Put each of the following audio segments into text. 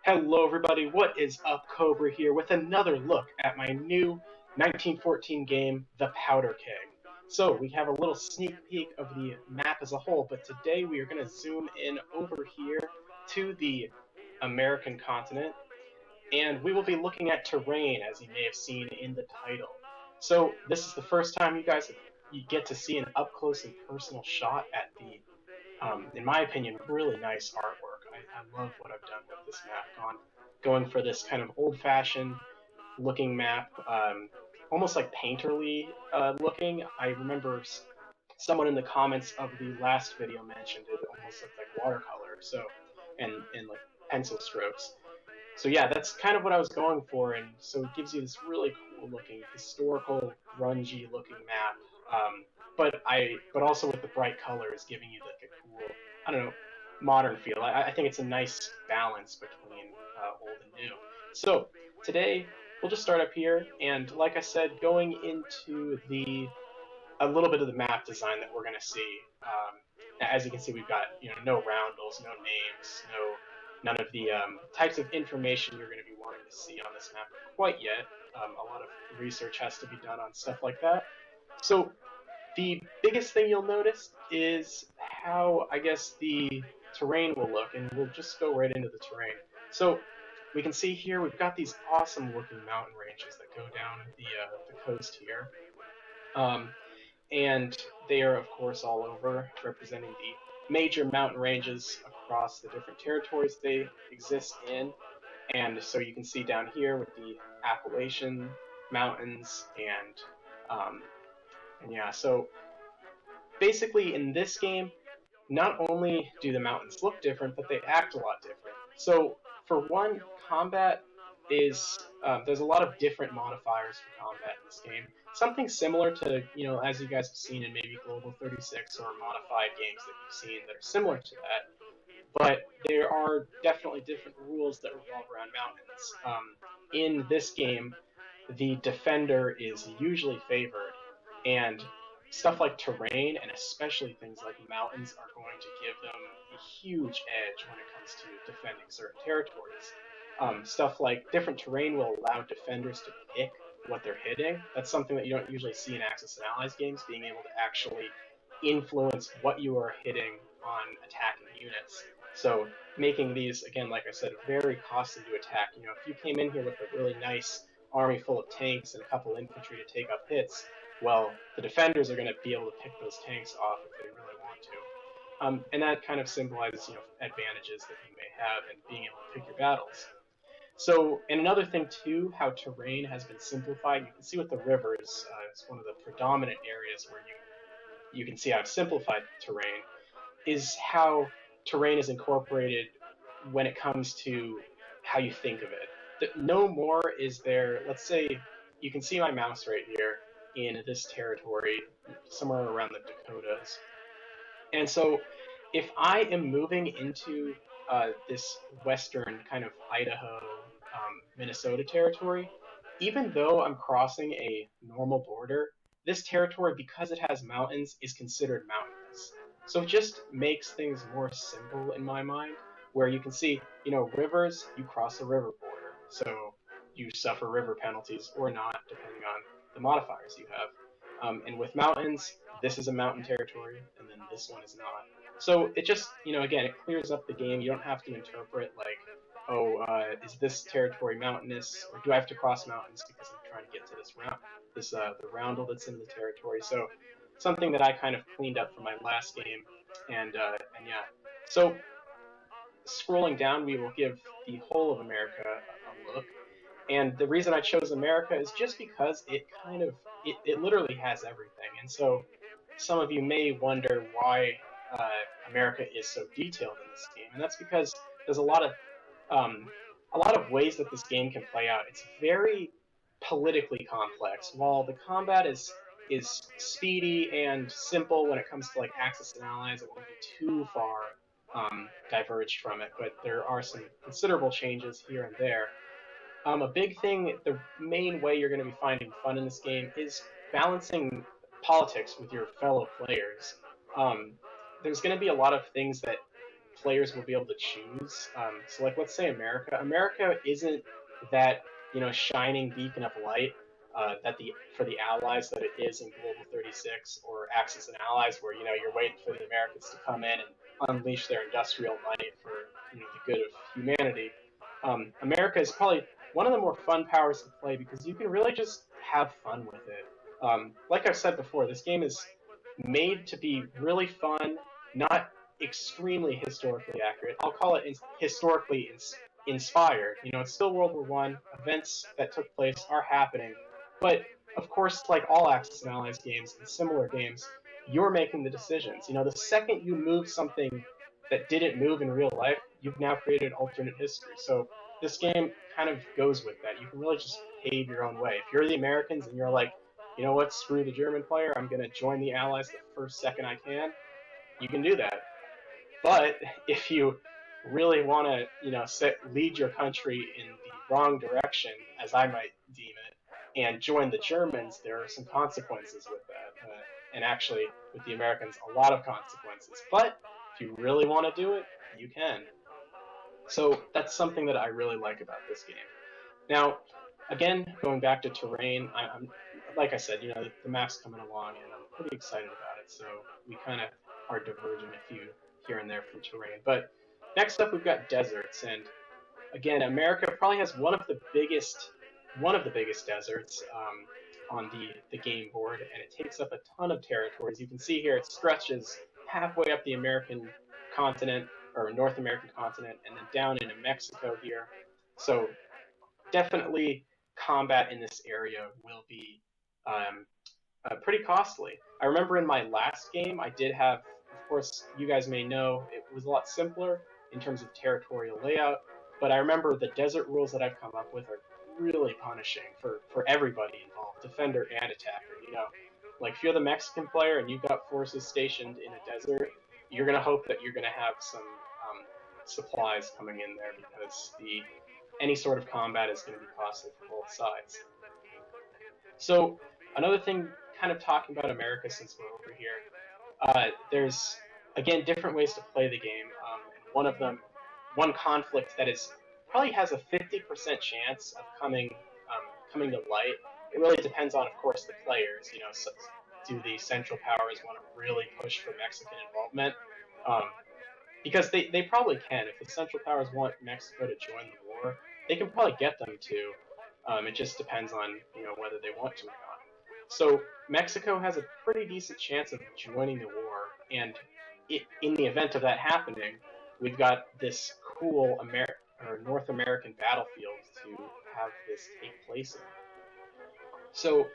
Hello, everybody. What is up? Cobra here with another look at my new 1914 game, The Powder Keg. So, we have a little sneak peek of the map as a whole, but today we are going to zoom in over here to the American continent, and we will be looking at terrain, as you may have seen in the title. So, this is the first time you get to see an up close and personal shot at the in my opinion, really nice artwork. I love what I've done with this map. Going for this kind of old-fashioned looking map, almost like painterly looking. I remember someone in the comments of the last video mentioned it almost looked like watercolor, so and like pencil strokes. So yeah, that's kind of what I was going for, and so it gives you this really cool looking, historical, grungy looking map. But also with the bright colors, giving you like a cool, I don't know, modern feel. I think it's a nice balance between old and new. So today we'll just start up here, and like I said, going into the a little bit of the map design that we're going to see. As you can see, we've got no roundels, no names, none of the types of information you're going to be wanting to see on this map quite yet. A lot of research has to be done on stuff like that. So the biggest thing you'll notice is how, I guess, the terrain will look, and we'll just go right into the terrain. So we can see here we've got these awesome looking mountain ranges that go down the coast here. And they are, of course, all over, representing the major mountain ranges across the different territories they exist in. And so you can see down here with the Appalachian Mountains, and yeah, so basically in this game, not only do the mountains look different, but they act a lot different. So for one, combat is there's a lot of different modifiers for combat in this game. Something similar to as you guys have seen in maybe Global 36 or modified games that you've seen that are similar to that. But there are definitely different rules that revolve around mountains. In this game, the defender is usually favored, and stuff like terrain and especially things like mountains are going to give them a huge edge when it comes to defending certain territories. Stuff like different terrain will allow defenders to pick what they're hitting. That's something that you don't usually see in Axis and Allies games, being able to actually influence what you are hitting on attacking units. So making these, again, like I said, very costly to attack. If you came in here with a really nice army full of tanks and a couple infantry to take up hits, well, the defenders are going to be able to pick those tanks off if they really want to. And that kind of symbolizes, advantages that you may have in being able to pick your battles. So, and another thing too, how terrain has been simplified. You can see with the rivers, it's one of the predominant areas where you can see how I've simplified terrain, is how terrain is incorporated when it comes to how you think of it. No more is there, let's say, you can see my mouse right here in this territory, somewhere around the Dakotas. And so if I am moving into this western kind of Idaho, Minnesota territory, even though I'm crossing a normal border, this territory, because it has mountains, is considered mountainous. So it just makes things more simple in my mind, where you can see, rivers, you cross a river border. So you suffer river penalties or not, depending on the modifiers you have. And with mountains, this is a mountain territory, and then this one is not. So it just, again, it clears up the game. You don't have to interpret like, oh, is this territory mountainous, or do I have to cross mountains because I'm trying to get to the roundel that's in the territory. So something that I kind of cleaned up from my last game, and yeah. So scrolling down, we will give the whole of America a look. And the reason I chose America is just because it literally has everything. And so some of you may wonder why uh, America is so detailed in this game, and that's because there's um, a lot of ways that this game can play out. It's very politically complex. While the combat is speedy and simple when it comes to like Axis and Allies, it won't be too far diverged from it, but there are some considerable changes here and there. A big thing, the main way you're going to be finding fun in this game is balancing politics with your fellow players. Um, there's going to be a lot of things that players will be able to choose. So, like, let's say America. America isn't that shining beacon of light that the for the Allies that it is in Global 36 or Axis and Allies, where you're waiting for the Americans to come in and unleash their industrial might for the good of humanity. America is probably one of the more fun powers to play because you can really just have fun with it. Like I've said before, this game is made to be really fun, not extremely historically accurate. I'll call it historically inspired. It's still World War One. Events that took place are happening, but of course, like all Axis and Allies games and similar games, you're making the decisions. The second you move something that didn't move in real life, you've now created alternate history. So this game kind of goes with that. You can really just pave your own way. If you're the Americans and you're like, you know what, screw the German player, I'm going to join the Allies the first second I can, you can do that. But if you really want to, lead your country in the wrong direction, as I might deem it, and join the Germans, there are some consequences with that. And actually, with the Americans, a lot of consequences. But if you really want to do it, you can. So that's something that I really like about this game. Now, again, going back to terrain, I'm like I said, the map's coming along, and I'm pretty excited about it. So we kind of are diverging a few here and there from terrain. But next up, we've got deserts, and again, America probably has one of the biggest deserts on the game board, and it takes up a ton of territories. You can see here it stretches halfway up the American continent, or North American continent, and then down into Mexico here. So definitely combat in this area will be pretty costly. I remember in my last game, I did have, of course, you guys may know, it was a lot simpler in terms of territorial layout, but I remember the desert rules that I've come up with are really punishing for everybody involved, defender and attacker. Like if you're the Mexican player and you've got forces stationed in a desert, you're going to hope that you're going to have some supplies coming in there because any sort of combat is going to be costly for both sides. So another thing, kind of talking about America since we're over here, there's again different ways to play the game. And one conflict that probably has a 50% chance of coming to light. It really depends on, of course, the players. So do the Central Powers want to really push for Mexican involvement? Because they probably can. If the Central Powers want Mexico to join the war, they can probably get them to. It just depends on whether they want to or not. So Mexico has a pretty decent chance of joining the war, and in the event of that happening, we've got this cool North American battlefield to have this take place in. So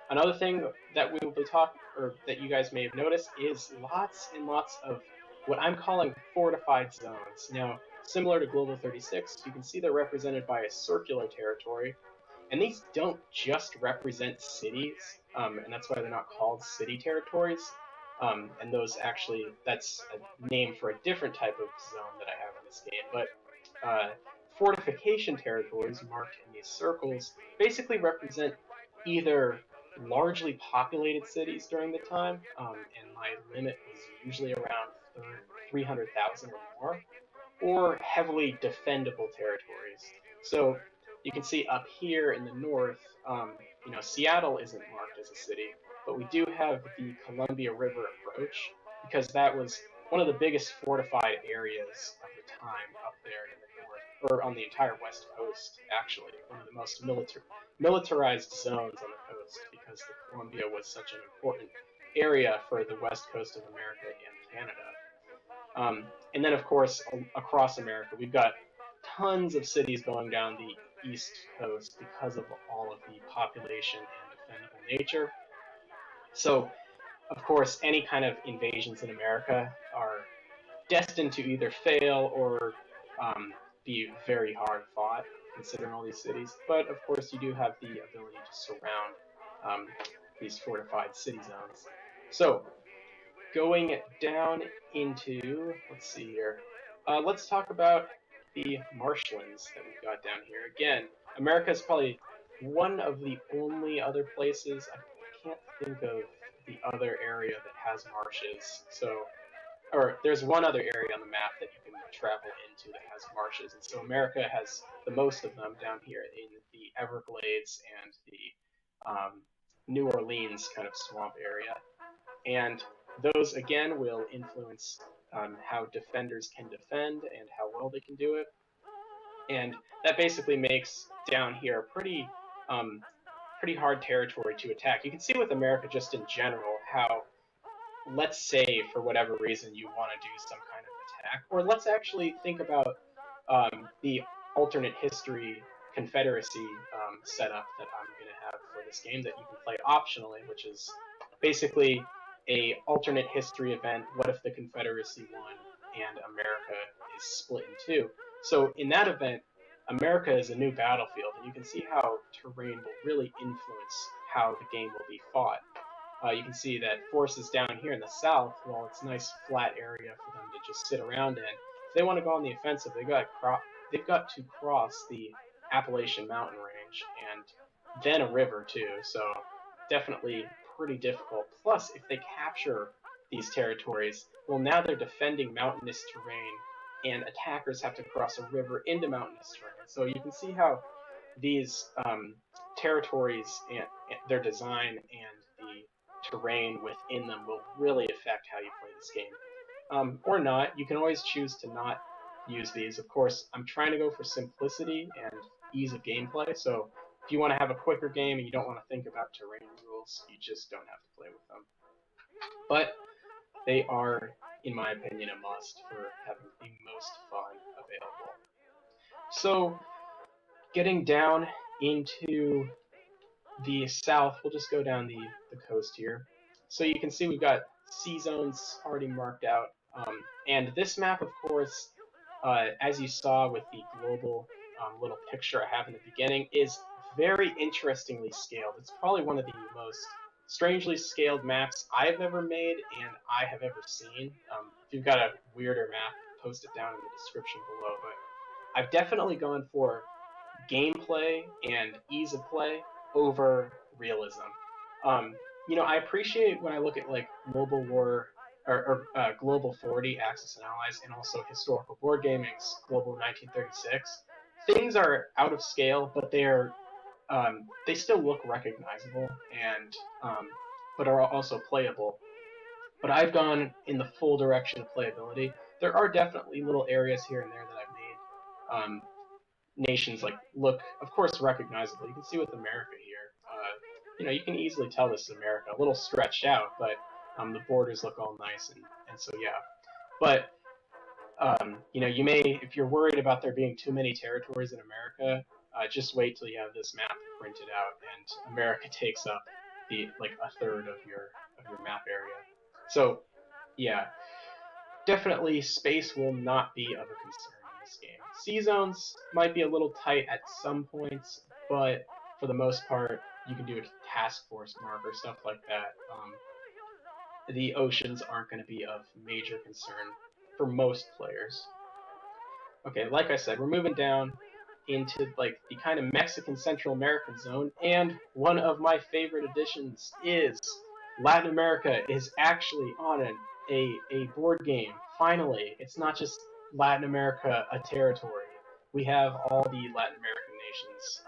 another thing that we will be talking, or that you guys may have noticed, is lots and lots of what I'm calling fortified zones. Now, similar to Global 36, you can see they're represented by a circular territory, and these don't just represent cities, and that's why they're not called city territories. And that's a name for a different type of zone that I have in this game. But fortification territories marked in these circles basically represent either largely populated cities during the time, and my limit was usually around 300,000 or more, or heavily defendable territories. So you can see up here in the north, Seattle isn't marked as a city, but we do have the Columbia River approach because that was one of the biggest fortified areas of the time up there in the north, or on the entire west coast, actually, one of the most militarized zones on the coast because the Columbia was such an important area for the west coast of America and Canada. And then, of course, across America, we've got tons of cities going down the east coast because of all of the population and defendable nature. So, of course, any kind of invasions in America are destined to either fail or be very hard fought, considering all these cities. But, of course, you do have the ability to surround these fortified city zones. So, going down into, let's see here, let's talk about the marshlands that we've got down here. Again, America is probably one of the only other places, I can't think of the other area that has marshes. So or there's one other area on the map that you can travel into that has marshes, and so America has the most of them down here in the Everglades and the New Orleans kind of swamp area, and those again will influence how defenders can defend and how well they can do it, and that basically makes down here um, pretty hard territory to attack. You can see with America just in general how, let's say for whatever reason you want to do some kind of attack, or let's actually think about the alternate history Confederacy setup that I'm going to have for this game that you can play optionally, which is basically a alternate history event. What if the Confederacy won and America is split in two? So in that event, America is a new battlefield, and you can see how terrain will really influence how the game will be fought. You can see that forces down here in the south, well, it's a nice flat area for them to just sit around in. If they want to go on the offensive, they've got to cross the Appalachian Mountain Range and then a river too. So definitely pretty difficult. Plus, if they capture these territories, well, now they're defending mountainous terrain, and attackers have to cross a river into mountainous terrain. So you can see how these territories and their design and the terrain within them will really affect how you play this game. Or not. You can always choose to not use these. Of course, I'm trying to go for simplicity and ease of gameplay, so if you want to have a quicker game and you don't want to think about terrain rules, you just don't have to play with them. But they are, in my opinion, a must for having the most fun available. So, getting down into the south, we'll just go down the coast here. So you can see we've got sea zones already marked out. And this map, of course, as you saw with the global little picture I have in the beginning, is very interestingly scaled. It's probably one of the most strangely scaled maps I've ever made and I have ever seen. If you've got a weirder map, post it down in the description below. But I've definitely gone for gameplay and ease of play over realism. I appreciate when I look at like Global War or Global 40, Axis and Allies, and also Historical Board Gaming's Global 1936. Things are out of scale, but they still look recognizable and but are also playable. But I've gone in the full direction of playability. There are definitely little areas here and there that I've made nations like look, of course, recognizable. You can see with America here. You can easily tell this is America. A little stretched out, but the borders look all nice, and so yeah. But you may, if you're worried about there being too many territories in America, just wait till you have this map printed out, and America takes up a third of your map area. So yeah, definitely space will not be of a concern in this game. Sea zones might be a little tight at some points, but for the most part, you can do a task force mark or stuff like that. The oceans aren't going to be of major concern for most players. Okay, like I said, we're moving down into like the kind of Mexican Central American zone, and one of my favorite additions is Latin America is actually on a board game. Finally, it's not just Latin America a territory. We have all the Latin American nations.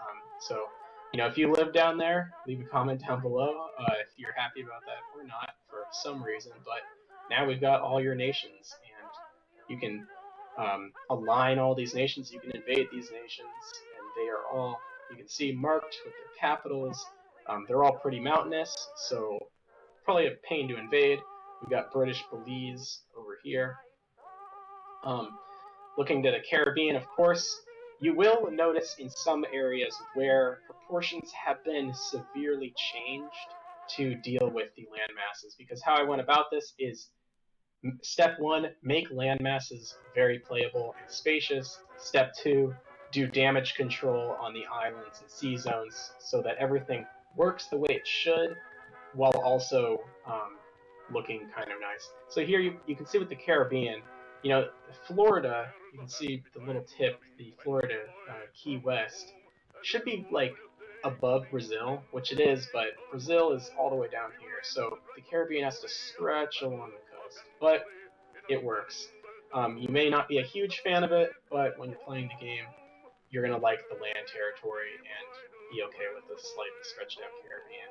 If you live down there, leave a comment down below if you're happy about that or not for some reason. But now we've got all your nations, and you can align all these nations. You can invade these nations, and they are all, you can see, marked with their capitals. They're all pretty mountainous, so probably a pain to invade. We've got British Belize over here. Looking to the Caribbean, of course, you will notice in some areas where proportions have been severely changed to deal with the land masses, because how I went about this is Step 1, make land masses very playable and spacious. Step 2, do damage control on the islands and sea zones so that everything works the way it should while also looking kind of nice. So here you can see with the Caribbean, Florida, you can see the little tip, the Florida Key West, should be like above Brazil, which it is, but Brazil is all the way down here, so the Caribbean has to stretch along the coast. But it works. You may not be a huge fan of it, but when you're playing the game, you're going to like the land territory and be okay with the slightly stretched out Caribbean.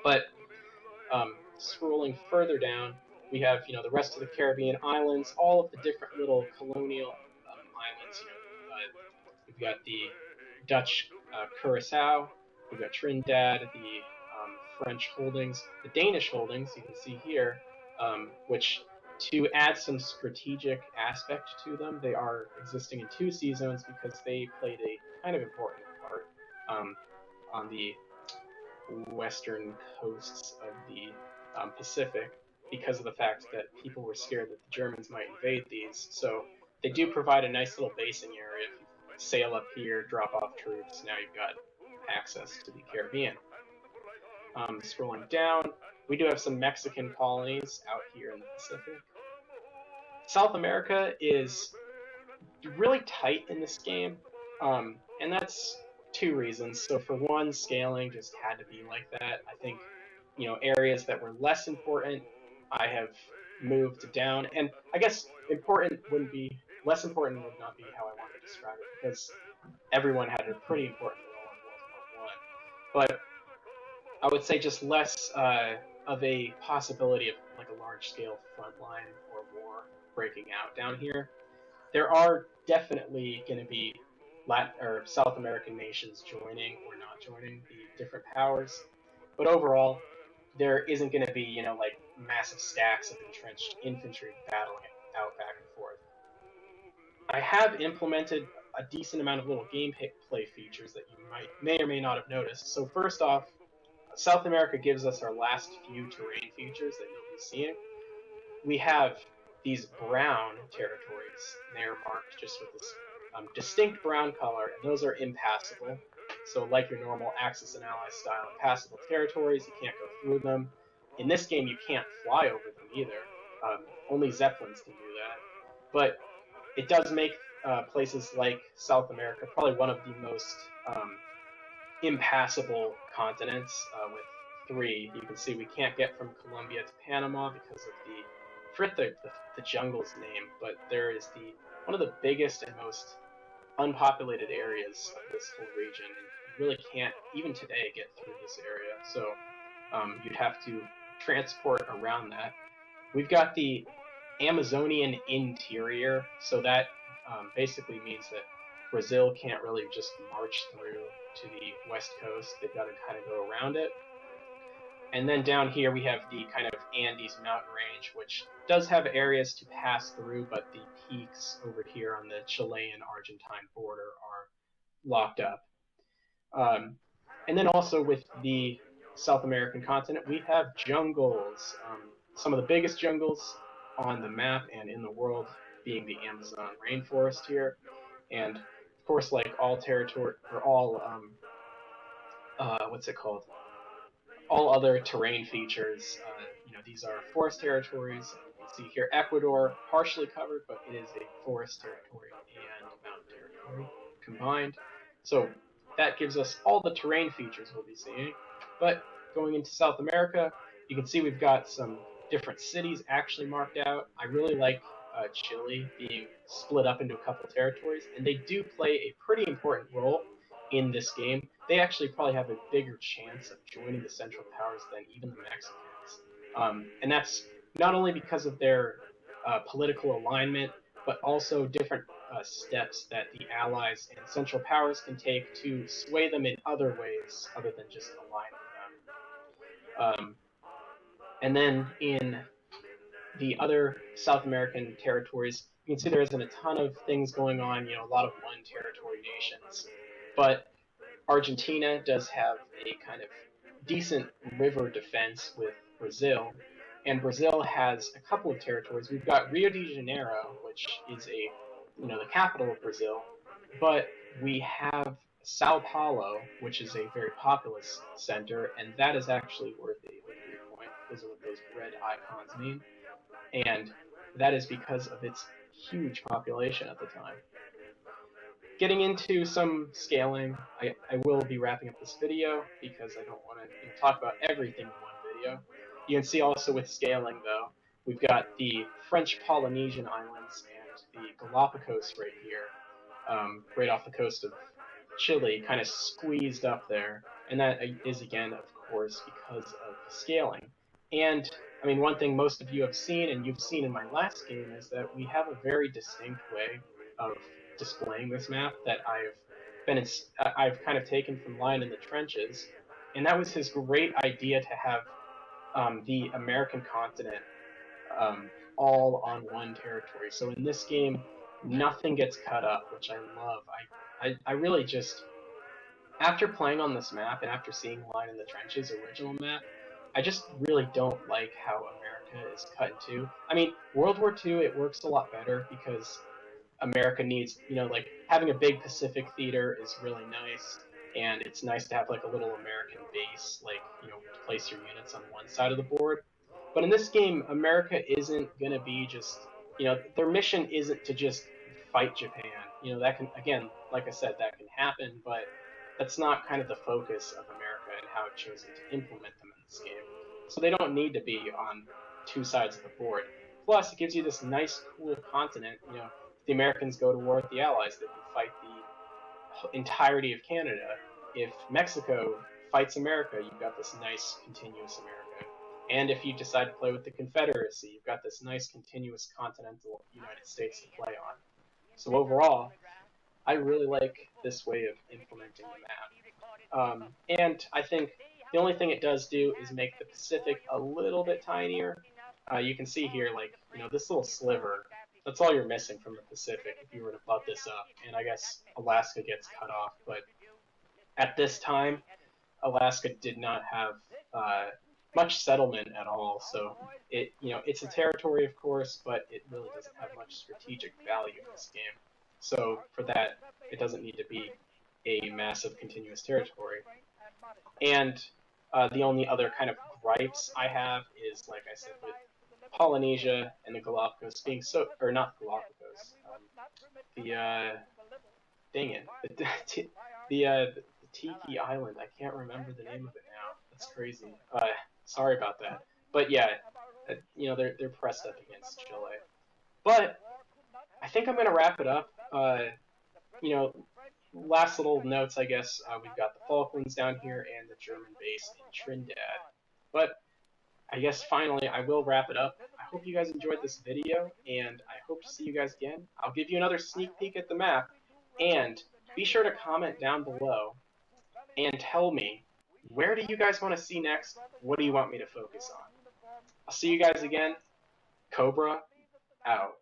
But scrolling further down, we have the rest of the Caribbean islands, all of the different little colonial islands. We've got the Dutch Curacao, we've got Trinidad, the French holdings, the Danish holdings. You can see here, which to add some strategic aspect to them, they are existing in 2 sea zones because they played a kind of important part on the western coasts of the Pacific because of the fact that people were scared that the Germans might invade these. So they do provide a nice little basing area. If you sail up here, drop off troops, now you've got access to the Caribbean. Scrolling down, we do have some Mexican colonies out here in the Pacific. South America is really tight in this game, and that's 2 reasons. So for one, scaling just had to be like that. I think areas that were less important, I have moved down, and I guess less important would not be how I want to describe it, because everyone had a pretty important role in World War I. But I would say just less of a possibility of like a large-scale frontline or war breaking out down here. There are definitely going to be South American nations joining or not joining the different powers, but overall, there isn't going to be like massive stacks of entrenched infantry battling out back and forth. I have implemented a decent amount of little gameplay features that you may or may not have noticed. So first off, South America gives us our last few terrain features that you'll be seeing. We have these brown territories. They're marked just with this distinct brown color, and those are impassable. So like your normal Axis and Allies style impassable territories, you can't go through them. In this game, you can't fly over them either. Only Zeppelins can do that. But it does make places like South America probably one of the most impassable continents with 3. You can see we can't get from Colombia to Panama because of I forget the jungle's name, but there is one of the biggest and most unpopulated areas of this whole region, and you really can't, even today, get through this area. So you'd have to transport around that. We've got the Amazonian interior, so that basically means that Brazil can't really just march through to the west coast. They've got to kind of go around it. And then down here we have the kind of Andes mountain range, which does have areas to pass through, but the peaks over here on the Chilean-Argentine border are locked up. And then also with the South American continent, we have jungles. Some of the biggest jungles on the map and in the world being the Amazon rainforest here. And of course, like all territory, or all, all other terrain features, these are forest territories. You can see here Ecuador partially covered, but it is a forest territory and mountain territory combined. So that gives us all the terrain features we'll be seeing. But going into South America, you can see we've got some different cities actually marked out. I really like Chile being split up into a couple of territories, and they do play a pretty important role in this game. They actually probably have a bigger chance of joining the Central Powers than even the Mexicans. And that's not only because of their political alignment, but also different steps that the Allies and Central Powers can take to sway them in other ways other than just aligning them. And then in the other South American territories, you can see there isn't a ton of things going on, a lot of one territory nations. But Argentina does have a kind of decent river defense with Brazil, and Brazil has a couple of territories. We've got Rio de Janeiro, which is the capital of Brazil, but we have Sao Paulo, which is a very populous center, and that is actually worth a victory point because of what those red icons mean, and that is because of its huge population at the time. Getting into some scaling, I will be wrapping up this video because I don't want to talk about everything in one video. You can see also with scaling, though, We've got the French Polynesian Islands and the Galapagos right here, right off the coast of Chile, kind of squeezed up there. And that is, again, of course, because of scaling. And, I mean, one thing most of you have seen, and you've seen in my last game, is that we have a very distinct way of displaying this map that I've kind of taken from Lion in the Trenches. And that was his great idea to have the American continent all on one territory. So in this game, nothing gets cut up, which I love. I really just, after playing on this map and after seeing Line in the Trenches original map, I just really don't like how America is cut in two. I mean, World War II, it works a lot better because America needs, like having a big Pacific theater is really nice, and it's nice to have like a little American base, like, to place your units on one side of the board. But in this game, America isn't going to be just, their mission isn't to just fight Japan. That can, again, like I said, that can happen, but that's not kind of the focus of America and how it's chosen to implement them in this game. So they don't need to be on two sides of the board. Plus, it gives you this nice, cool continent. If the Americans go to war with the Allies, they can fight the entirety of Canada. If Mexico fights America, you've got this nice, continuous America. And if you decide to play with the Confederacy, you've got this nice, continuous continental United States to play on. So overall, I really like this way of implementing the map. And I think the only thing it does do is make the Pacific a little bit tinier. You can see here, like, this little sliver, that's all you're missing from the Pacific if you were to butt this up. And I guess Alaska gets cut off, but at this time, Alaska did not have much settlement at all. So it's a territory, of course, but it really doesn't have much strategic value in this game. So for that, it doesn't need to be a massive continuous territory. And the only other kind of gripes I have is, like I said, with Polynesia and the Galapagos being or not Galapagos, dang it, the Tiki Island, I can't remember the name of it now. That's crazy. Sorry about that. But yeah, they're pressed up against Chile. But I think I'm gonna wrap it up. Last little notes, I guess. We've got the Falklands down here and the German base in Trinidad. But I guess finally, I will wrap it up. I hope you guys enjoyed this video, and I hope to see you guys again. I'll give you another sneak peek at the map, and be sure to comment down below and tell me, where do you guys want to see next? What do you want me to focus on? I'll see you guys again. Cobra, out.